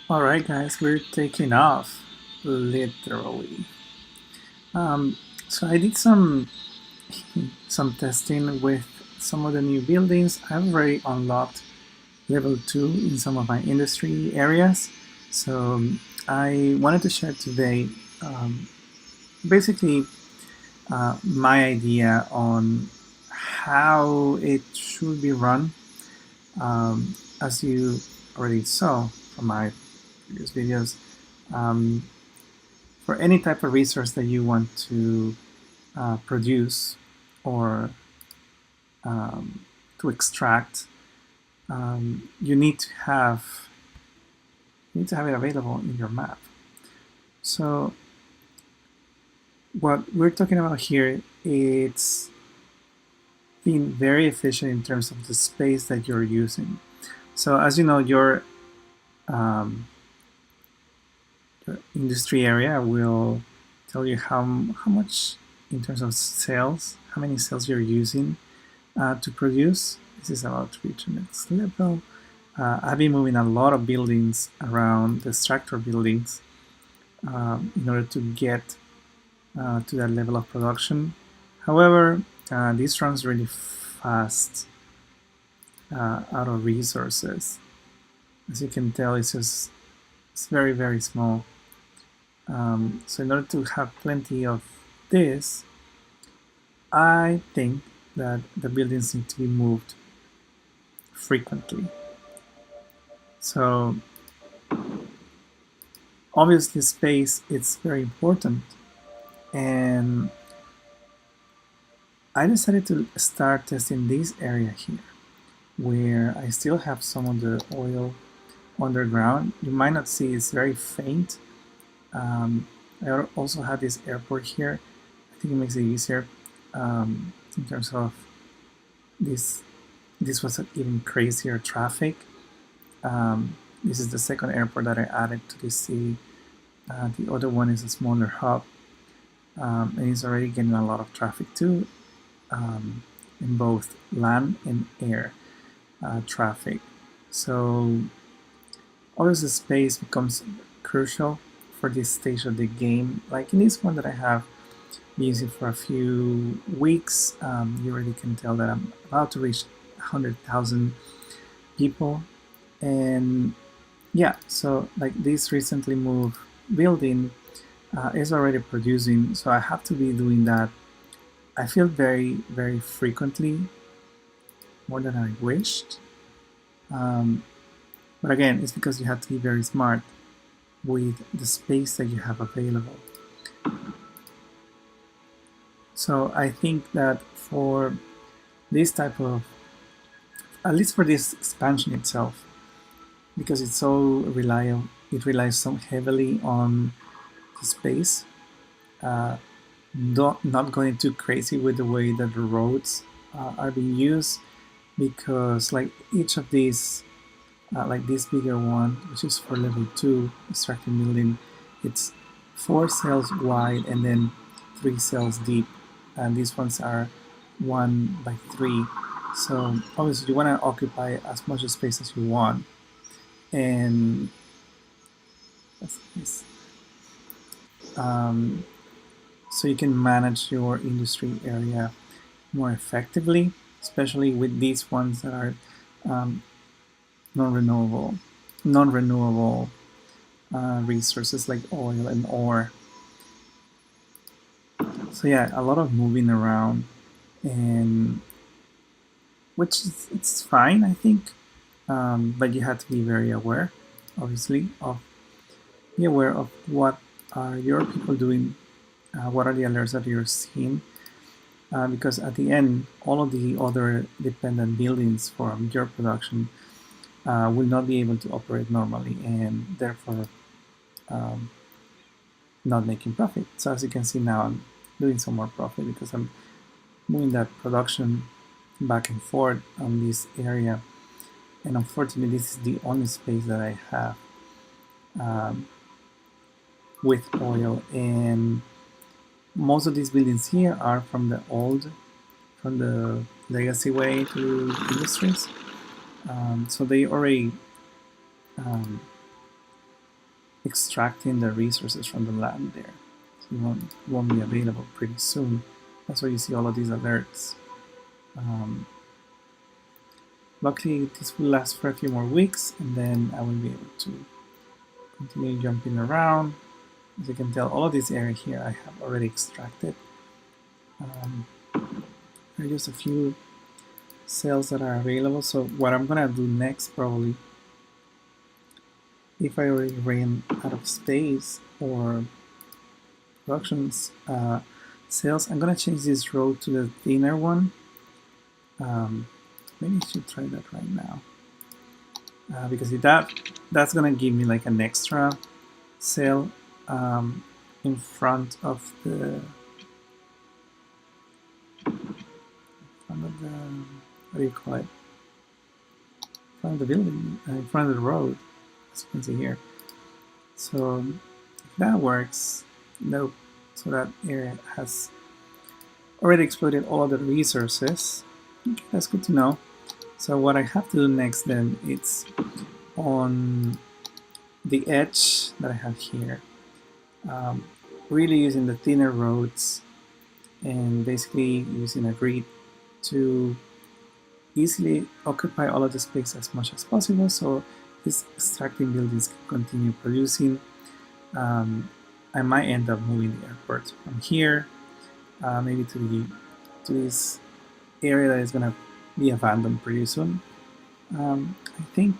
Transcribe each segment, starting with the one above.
Alright guys, we're taking off, literally. Um, so I did some testing with some of the new buildings. I've already unlocked level 2 in some of my industry areas. So I wanted to share today um, basically my idea on how it should be run. As you already saw from my previous videos, um, for any type of resource that you want to produce or to extract, you need to have it available in your map. So what we're talking about here, it's being very efficient in terms of the space that you're using. So as you know, your industry area will tell you how much in terms of cells, how many cells you're using to produce. This is about to reach the next level. I've been moving a lot of buildings around the structure buildings in order to get to that level of production. However, this runs really fast out of resources. As you can tell, it's very, very small. So in order to have plenty of this, I think that the buildings need to be moved frequently. So obviously space is very important, and I decided to start testing this area here where I still have some of the oil underground. You might not see, it's very faint. I also have this airport here. I think it makes it easier in terms of this. This was an even crazier traffic. This is the second airport that I added to this city. The other one is a smaller hub, and it's already getting a lot of traffic too, in both land and air traffic. So obviously space becomes crucial for this stage of the game. Like in this one that I have been using for a few weeks, you already can tell that I'm about to reach 100,000 people. And yeah, so like this recently moved building is already producing, so I have to be doing that. I feel very, very frequently, more than I wished. But again, it's because you have to be very smart with the space that you have available. So I think that for this type of, at least for this expansion itself, because it's so reliable, it relies so heavily on the space, not going too crazy with the way that the roads are being used, because like each of these, like this bigger one, which is for level 2 extracting building, it's 4 cells wide and then 3 cells deep, and these ones are 1 by 3. So obviously you want to occupy as much space as you want, and that's nice. So you can manage your industry area more effectively, especially with these ones that are non-renewable resources like oil and ore. So yeah, a lot of moving around, and which is, it's fine, I think, but you have to be very aware, obviously, of be aware of what are your people doing, what are the alerts that you're seeing, because at the end, all of the other dependent buildings from your production will not be able to operate normally, and therefore not making profit. So as you can see now, I'm doing some more profit because I'm moving that production back and forth on this area, and unfortunately this is the only space that I have with oil, and most of these buildings here are from the legacy way to industries. So they already extracting the resources from the land there. So it won't be available pretty soon. That's why you see all of these alerts. Luckily, this will last for a few more weeks, and then I will be able to continue jumping around. As you can tell, all of this area here I have already extracted. There are just a few cells that are available. So what I'm gonna do next, probably, if I already ran out of space or productions cells, I'm gonna change this row to the thinner one. Maybe I should try that right now, because that's gonna give me like an extra cell in front of the what do you call it? In front of the building, in front of the road, as you can see here. So if that works, nope. So that area has already exploited all the resources. Okay, that's good to know. So what I have to do next then, it's on the edge that I have here, really using the thinner roads and basically using a grid to easily occupy all of the space as much as possible, so these extracting buildings can continue producing. I might end up moving the airport from here, maybe to this area that is going to be abandoned pretty soon, I think.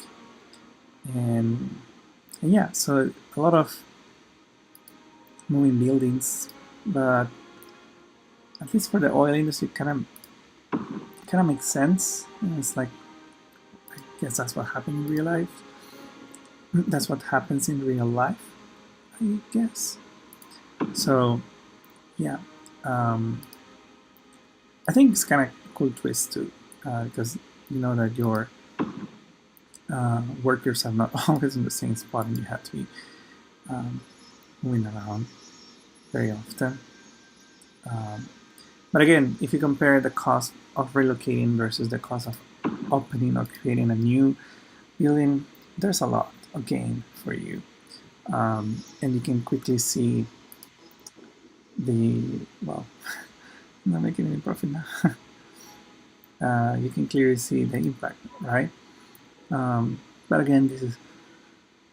And yeah, so a lot of moving buildings, but at least for the oil industry, kind of makes sense. It's like, I guess that's what happened in real life. That's what happens in real life, I guess. So yeah, I think it's kind of a cool twist too, because you know that your workers are not always in the same spot, and you have to be moving around very often. But again, if you compare the cost of relocating versus the cost of opening or creating a new building, there's a lot of gain for you. And you can quickly see well, I'm not making any profit now. You can clearly see the impact, right? But again, this is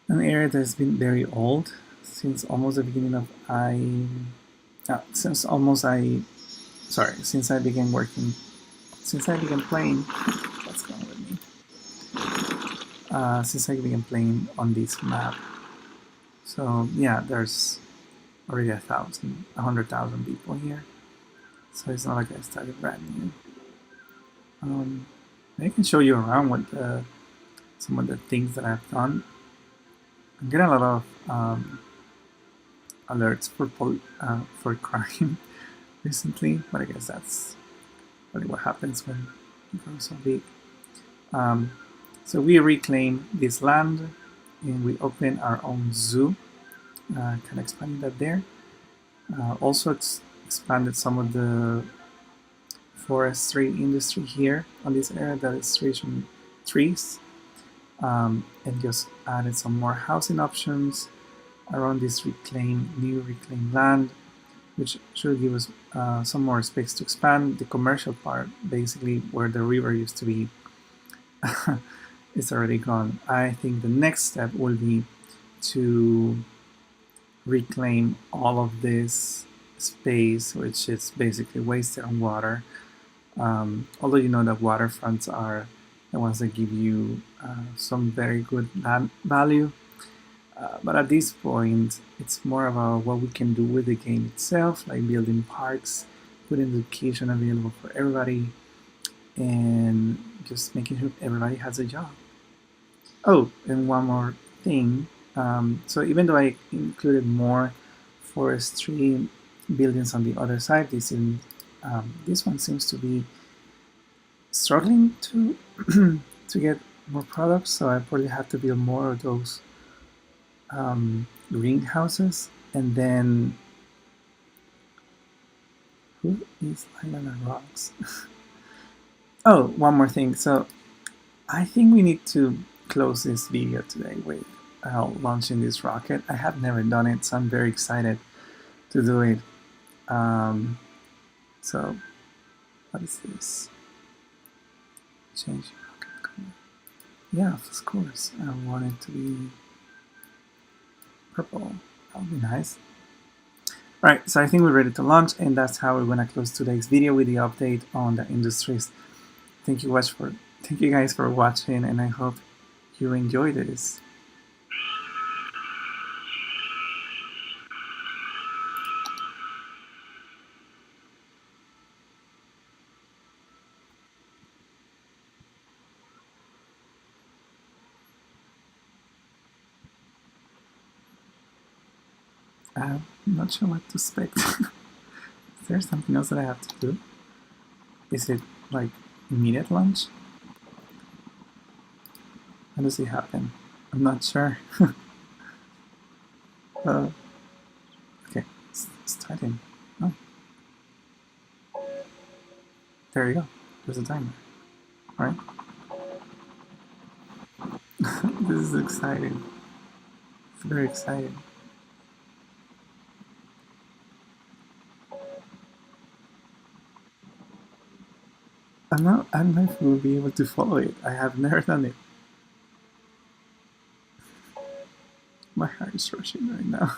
an area that's been very old since almost the beginning of since I began playing. What's going on with me? Since I began playing on this map. So yeah, there's already 100,000 people here. So it's not like I started brand new. I can show you around what some of the things that I've done. I'm getting a lot of alerts for crime recently, but I guess that's really what happens when you grow so big. So we reclaim this land and we open our own zoo. Kind of expanded that there. Also, it's expanded some of the forestry industry here on this area that is reaching trees, and just added some more housing options around this new reclaimed land, which should give us some more space to expand. The commercial part, basically where the river used to be, is already gone. I think the next step will be to reclaim all of this space, which is basically wasted on water. Although you know that waterfronts are the ones that give you some very good land value. But at this point, it's more about what we can do with the game itself, like building parks, putting education available for everybody, and just making sure everybody has a job. Oh, and one more thing. So even though I included more forestry buildings on the other side, this one seems to be struggling to to get more products. So I probably have to build more of those greenhouses. And then, who is Island Rocks? Oh, one more thing. So I think we need to close this video today with launching this rocket. I have never done it, so I'm very excited to do it. So, what is this? Change rocket color. Yeah, of course. I want it to be purple. That would be nice. Alright, so I think we're ready to launch, and that's how we're gonna close today's video with the update on the industries. Thank you guys for watching, and I hope you enjoyed this. I'm not sure what to expect. Is there something else that I have to do? Is it like immediate launch? How does it happen? I'm not sure. Okay, starting. Oh. There you go. There's a timer. Alright. This is exciting. It's very exciting. I don't know if we'll be able to follow it. I have never done it. My heart is rushing right now.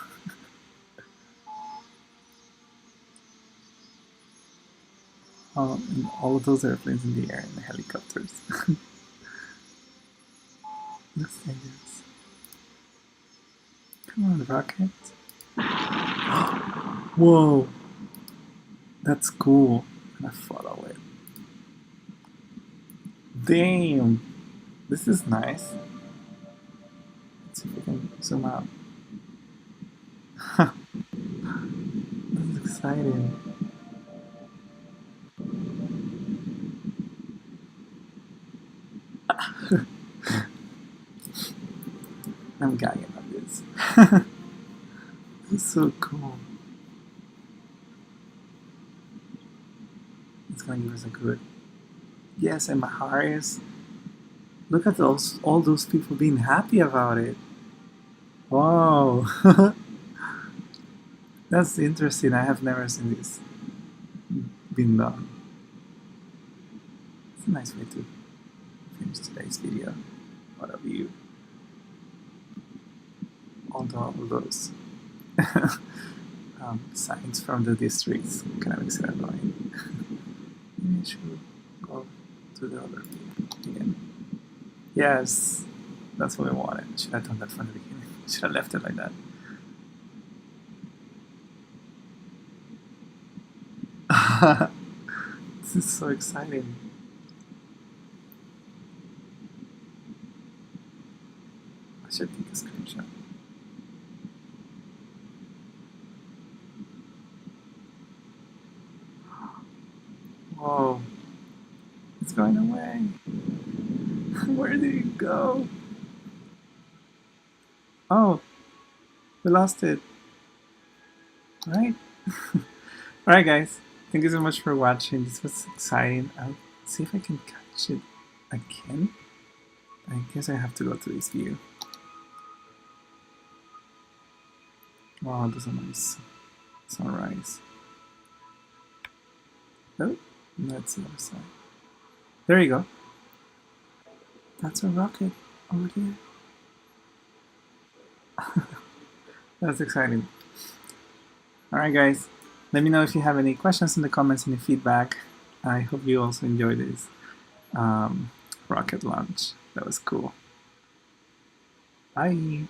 And all of those airplanes in the air and the helicopters. Let's say this. Come on, rocket. Whoa! That's cool. I'm gonna follow it. Damn! This is nice. Let's see if we can zoom out. This is exciting. I'm gagging on this. This is so cool. It's gonna give us a good... Yes, and my heart is... Look at all those people being happy about it. Wow. That's interesting. I have never seen this being done. It's a nice way to finish today's video. What a view. All those signs from the districts kind of makes it annoying. Maybe I should go to the other view again. Yes, that's what I wanted. Should have done that from the beginning. Should have left it like that. This is so exciting. I should take a screenshot. Whoa. It's going away. Where did it go? Oh, we lost it. Right? Alright guys, thank you so much for watching. This was exciting. I'll see if I can catch it again. I guess I have to go to this view. Wow, there's a nice sunrise. Oh, that's the other side. There you go. That's a rocket over there. That's exciting. Alright guys, let me know if you have any questions in the comments, any feedback. I hope you also enjoyed this rocket launch. That was cool. Bye!